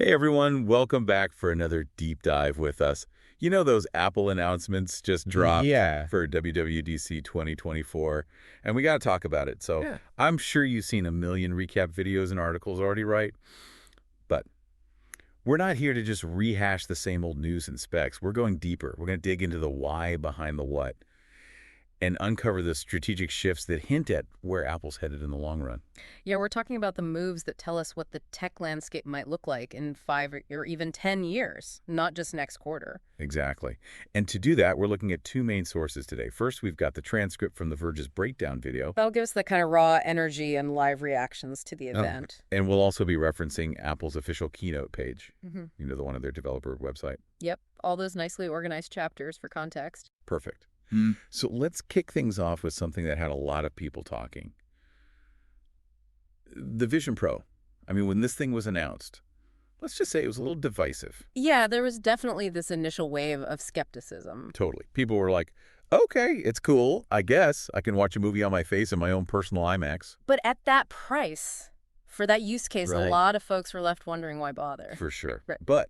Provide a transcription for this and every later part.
Hey everyone, welcome back for another deep dive with us. You know those Apple announcements just dropped Yeah. for WWDC 2024, and we got to talk about it. So Yeah. I'm sure you've seen a million recap videos and articles already, right? But we're not here to just rehash the same old news and specs. We're going deeper. We're going to dig into the why behind the what and uncover the strategic shifts that hint at where Apple's headed in the long run. Yeah, we're talking about the moves that tell us what the tech landscape might look like in 5 or even 10 years, not just next quarter. Exactly. And to do that, we're looking at two main sources today. First, we've got the transcript from The Verge's breakdown video. That'll give us the kind of raw energy and live reactions to the Oh, event. and we'll also be referencing Apple's official keynote page, hmm the one on their developer website. Yep, all those nicely organized chapters for context. Perfect. Hmm. So let's kick things off with something that had a lot of people talking. The Vision Pro. I mean, when this thing was announced, let's just say it was a little divisive. Yeah, there was definitely this initial wave of skepticism. Totally. People were like, okay, it's cool. I guess I can watch a movie on my face in my own personal IMAX. But at that price, for that use case, Right. a lot of folks were left wondering why bother. For sure. Right. But,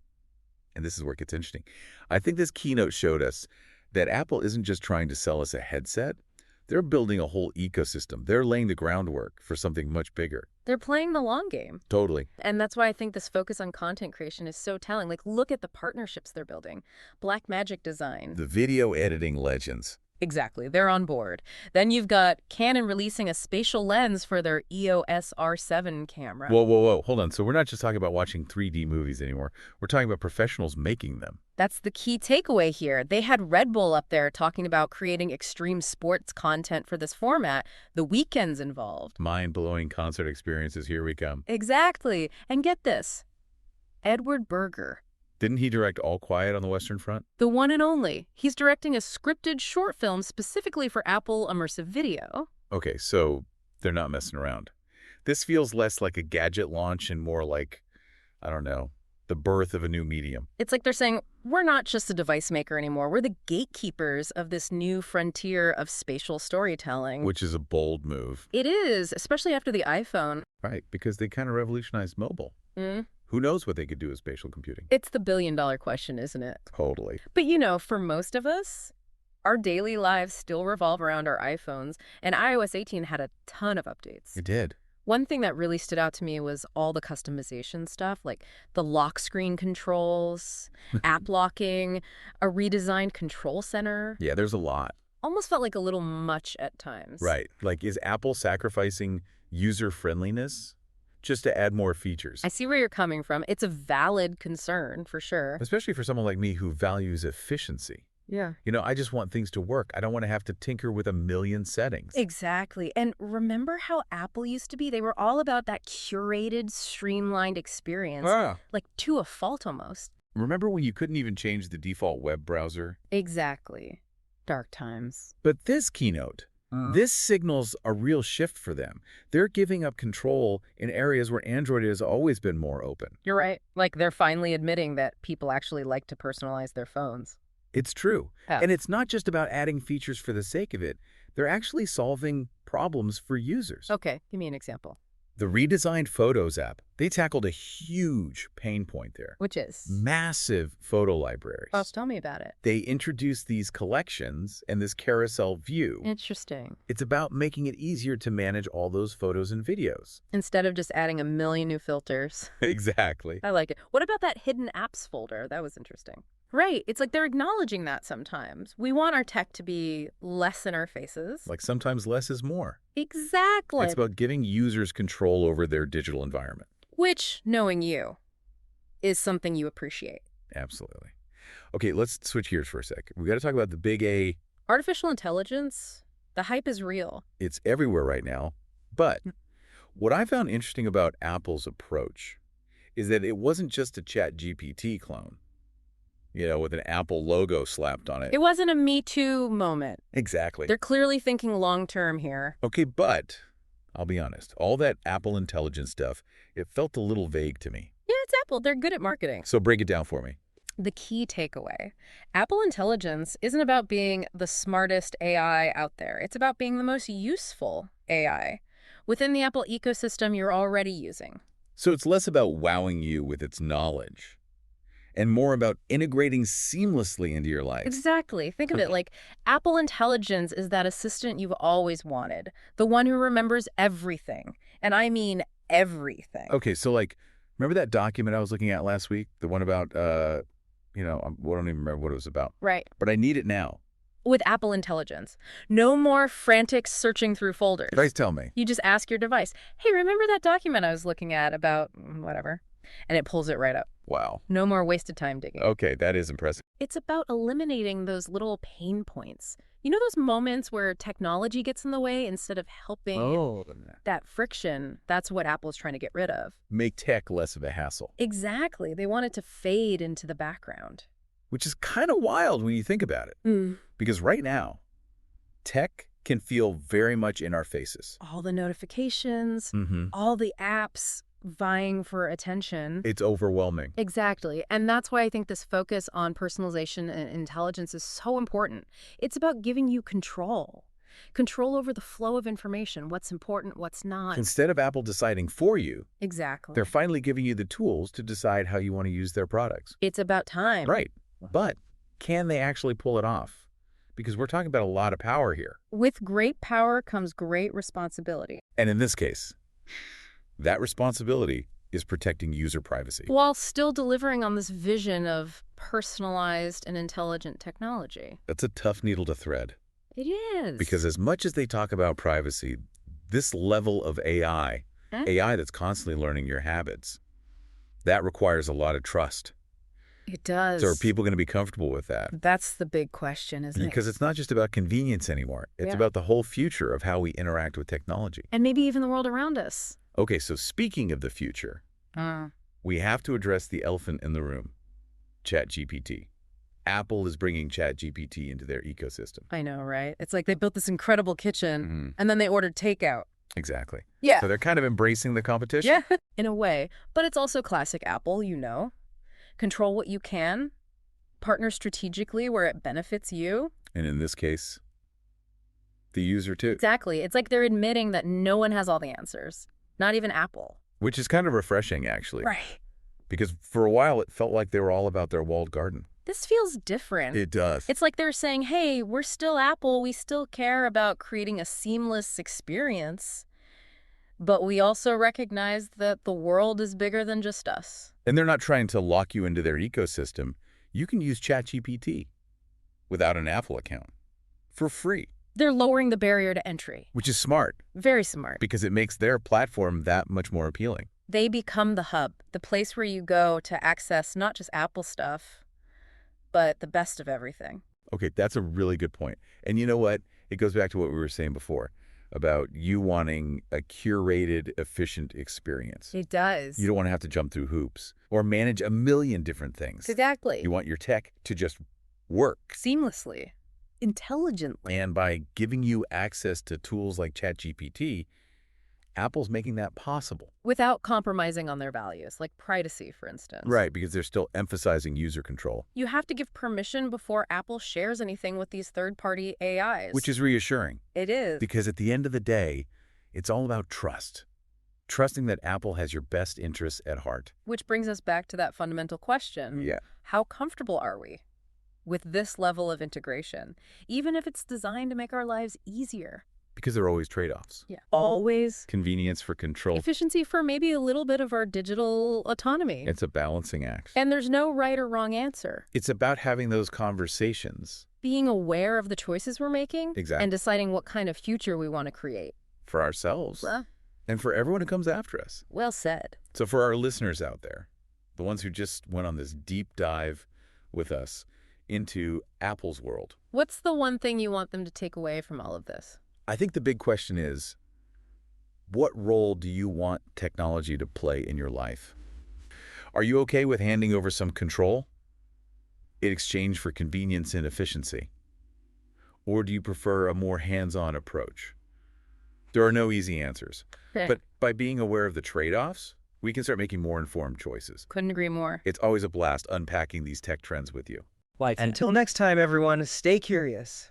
and this is where it gets interesting, I think this keynote showed us that Apple isn't just trying to sell us a headset. They're building a whole ecosystem. They're laying the groundwork for something much bigger. They're playing the long game. Totally. And that's why I think this focus on content creation is so telling. Like, look at the partnerships they're building. Blackmagic Design. The video editing legends. Exactly. They're on board. Then you've got Canon releasing a spatial lens for their EOS R7 camera. Whoa, whoa, whoa. Hold on. So we're not just talking about watching 3D movies anymore. We're talking about professionals making them. That's the key takeaway here. They had Red Bull up there talking about creating extreme sports content for this format. The Weeknd's involved. Mind-blowing concert experiences. Here we come. Exactly. And get this. Edward Berger. Didn't he direct All Quiet on the Western Front? The one and only. He's directing a scripted short film specifically for Apple Immersive Video. Okay, so they're not messing around. This feels less like a gadget launch and more like, I don't know, the birth of a new medium. It's like they're saying, we're not just a device maker anymore. We're the gatekeepers of this new frontier of spatial storytelling. Which is a bold move. It is, especially after the iPhone. Right, because they kind of revolutionized mobile. Mm. Who knows what they could do with spatial computing? It's the billion-dollar question, isn't it? Totally. But for most of us, our daily lives still revolve around our iPhones, and iOS 18 had a ton of updates. It did. One thing that really stood out to me was all the customization stuff, like the lock screen controls, app locking, a redesigned control center. Yeah, there's a lot. Almost felt like a little much at times. Right. Like, is Apple sacrificing user-friendliness just to add more features? I see where you're coming from. It's a valid concern, for sure. Especially for someone like me who values efficiency. Yeah. I just want things to work. I don't want to have to tinker with a million settings. Exactly. And remember how Apple used to be? They were all about that curated, streamlined experience, like to a fault almost. Remember when you couldn't even change the default web browser? Exactly. Dark times. But this keynote, this signals a real shift for them. They're giving up control in areas where Android has always been more open. You're right. Like they're finally admitting that people actually like to personalize their phones. It's true. Oh. And it's not just about adding features for the sake of it. They're actually solving problems for users. Okay, give me an example. The redesigned Photos app, they tackled a huge pain point there. Which is? Massive photo libraries. Oh, tell me about it. They introduced these collections and this carousel view. Interesting. It's about making it easier to manage all those photos and videos. Instead of just adding a million new filters. Exactly. I like it. What about that hidden apps folder? That was interesting. Right. It's like they're acknowledging that sometimes. We want our tech to be less in our faces. Like sometimes less is more. Exactly. It's about giving users control over their digital environment. Which, knowing you, is something you appreciate. Absolutely. Okay, let's switch gears for a sec. We got to talk about the big A. Artificial intelligence, the hype is real. It's everywhere right now. But what I found interesting about Apple's approach is that it wasn't just a ChatGPT clone, with an Apple logo slapped on it. It wasn't a Me Too moment. Exactly. They're clearly thinking long-term here. Okay, but I'll be honest. All that Apple Intelligence stuff, it felt a little vague to me. Yeah, it's Apple. They're good at marketing. So break it down for me. The key takeaway. Apple Intelligence isn't about being the smartest AI out there. It's about being the most useful AI within the Apple ecosystem you're already using. So it's less about wowing you with its knowledge and more about integrating seamlessly into your life. Exactly. Think of it like Apple Intelligence is that assistant you've always wanted, the one who remembers everything. And I mean everything. Okay, so like, remember that document I was looking at last week? The one about, I don't even remember what it was about. Right. But I need it now. With Apple Intelligence. No more frantic searching through folders. Guys, tell me. You just ask your device, hey, remember that document I was looking at about whatever? And it pulls it right up. Wow. No more wasted time digging. Okay, that is impressive. It's about eliminating those little pain points. You know those moments where technology gets in the way instead of helping? Oh. That friction, that's what Apple's trying to get rid of. Make tech less of a hassle. Exactly. They want it to fade into the background. Which is kind of wild when you think about it. Because right now, tech can feel very much in our faces. All the notifications, all the apps vying for attention. It's overwhelming. Exactly. And that's why I think this focus on personalization and intelligence is so important. It's about giving you control. Control over the flow of information, what's important, what's not. Instead of Apple deciding for you, Exactly. they're finally giving you the tools to decide how you want to use their products. It's about time. Right. But can they actually pull it off? Because we're talking about a lot of power here. With great power comes great responsibility. And in this case, that responsibility is protecting user privacy. While still delivering on this vision of personalized and intelligent technology. That's a tough needle to thread. It is. Because as much as they talk about privacy, this level of AI that's constantly learning your habits, that requires a lot of trust. It does. So are people going to be comfortable with that? That's the big question, isn't it? Because it's not just about convenience anymore. It's about the whole future of how we interact with technology. And maybe even the world around us. Okay, so speaking of the future, we have to address the elephant in the room, ChatGPT. Apple is bringing ChatGPT into their ecosystem. I know, right? It's like they built this incredible kitchen, and then they ordered takeout. Exactly. Yeah. So they're kind of embracing the competition? Yeah, in a way. But it's also classic Apple, you know. Control what you can, partner strategically where it benefits you. And in this case, the user too. Exactly. It's like they're admitting that no one has all the answers, not even Apple. Which is kind of refreshing, actually. Right. Because for a while, it felt like they were all about their walled garden. This feels different. It does. It's like they're saying, hey, we're still Apple. We still care about creating a seamless experience. But we also recognize that the world is bigger than just us. And they're not trying to lock you into their ecosystem. You can use ChatGPT without an Apple account for free. They're lowering the barrier to entry. Which is smart. Very smart. Because it makes their platform that much more appealing. They become the hub, the place where you go to access not just Apple stuff, but the best of everything. Okay, that's a really good point. And you know what? It goes back to what we were saying before about you wanting a curated, efficient experience. It does. You don't want to have to jump through hoops or manage a million different things. Exactly. You want your tech to just work. Seamlessly. Intelligently. And by giving you access to tools like ChatGPT, Apple's making that possible. Without compromising on their values, like privacy, for instance. Right, because they're still emphasizing user control. You have to give permission before Apple shares anything with these third-party AIs. Which is reassuring. It is. Because at the end of the day, it's all about trust. Trusting that Apple has your best interests at heart. Which brings us back to that fundamental question. Yeah. How comfortable are we with this level of integration, even if it's designed to make our lives easier? Because there are always trade-offs. Yeah, always. Convenience for control. Efficiency for maybe a little bit of our digital autonomy. It's a balancing act. And there's no right or wrong answer. It's about having those conversations. Being aware of the choices we're making. Exactly. And deciding what kind of future we want to create. For ourselves. And for everyone who comes after us. Well said. So for our listeners out there, the ones who just went on this deep dive with us into Apple's world. What's the one thing you want them to take away from all of this? I think the big question is, what role do you want technology to play in your life? Are you okay with handing over some control in exchange for convenience and efficiency? Or do you prefer a more hands-on approach? There are no easy answers. But by being aware of the trade-offs, we can start making more informed choices. Couldn't agree more. It's always a blast unpacking these tech trends with you. Until next time, everyone, stay curious.